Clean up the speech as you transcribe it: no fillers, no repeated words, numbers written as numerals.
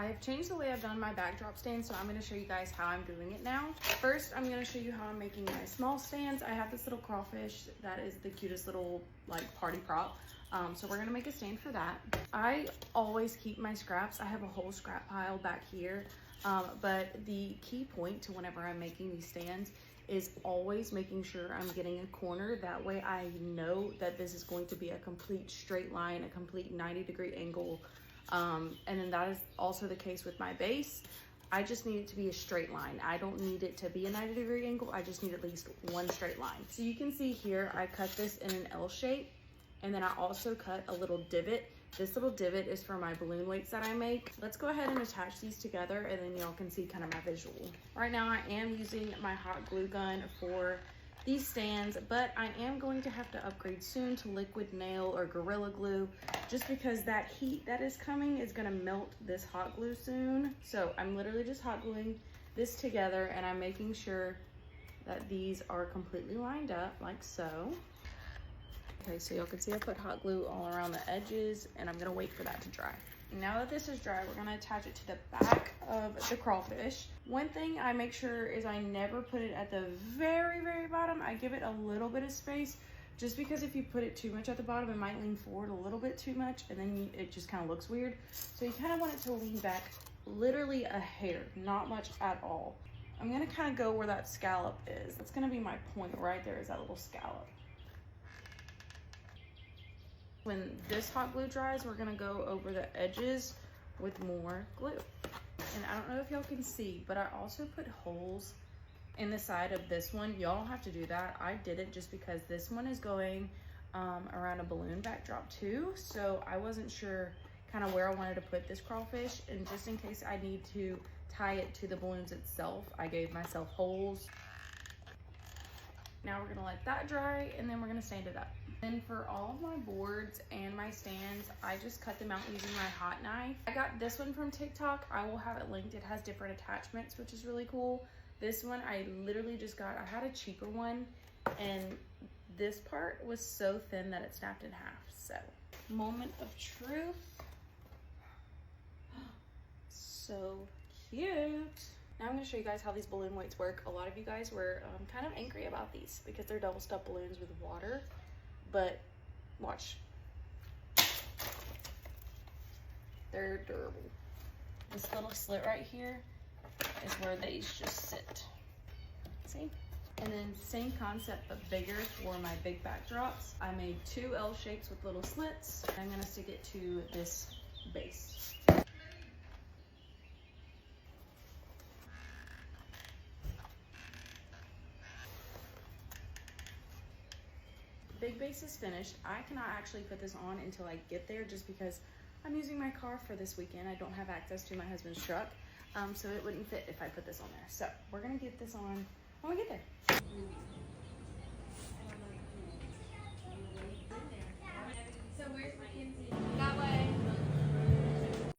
I have changed the way I've done my backdrop stand, so I'm going to show you guys how I'm doing it now. First, I'm going to show you how I'm making my small stands. I have this little crawfish that is the cutest little like party prop. So we're going to make a stand for that. I always keep my scraps. I have a whole scrap pile back here. But the key point to whenever I'm making these stands is always making sure I'm getting a corner. That way I know that this is going to be a complete straight line, a complete 90-degree angle. And then that is also the case with my base. I just need it to be a straight line. I don't need it to be a 90-degree angle. I just need at least one straight line. So you can see here, I cut this in an L shape, and then I also cut a little divot. This little divot is for my balloon weights that I make. Let's go ahead and attach these together, and then y'all can see kind of my visual. Right now I am using my hot glue gun for these stands, but I am going to have to upgrade soon to liquid nail or Gorilla Glue, just because that heat that is coming is gonna melt this hot glue soon. So I'm literally just hot gluing this together, and I'm making sure that these are completely lined up like so. Okay, so y'all can see I put hot glue all around the edges, and I'm gonna wait for that to dry. Now that this is dry, we're gonna attach it to the back of the crawfish. One thing I make sure is I never put it at the very, very bottom. I give it a little bit of space, just because if you put it too much at the bottom, it might lean forward a little bit too much, and then it just kind of looks weird. So you kind of want it to lean back literally a hair, not much at all. I'm gonna kind of go where that scallop is. That's gonna be my point right there, is that little scallop. When this hot glue dries, we're gonna go over the edges with more glue. And I don't know if y'all can see, but I also put holes in the side of this one. Y'all don't have to do that. I did it just because this one is going around a balloon backdrop too. So I wasn't sure kind of where I wanted to put this crawfish. And just in case I need to tie it to the balloons itself, I gave myself holes. Now we're gonna let that dry, and then we're gonna sand it up. Then for all of my boards and my stands, I just cut them out using my hot knife. I got this one from TikTok. I will have it linked. It has different attachments, which is really cool. This one I literally just got, I had a cheaper one, and this part was so thin that it snapped in half. So, moment of truth. So cute. Now I'm going to show you guys how these balloon weights work. A lot of you guys were kind of angry about these because they're double stuffed balloons with water, but watch. They're durable. This little slit right here is where they just sit. See? And then same concept but bigger for my big backdrops. I made 2 L shapes with little slits. I'm going to stick it to this base. Big base is finished. I cannot actually put this on until I get there, just because I'm using my car for this weekend. I don't have access to my husband's truck, so it wouldn't fit if I put this on there. So we're gonna get this on when we get there.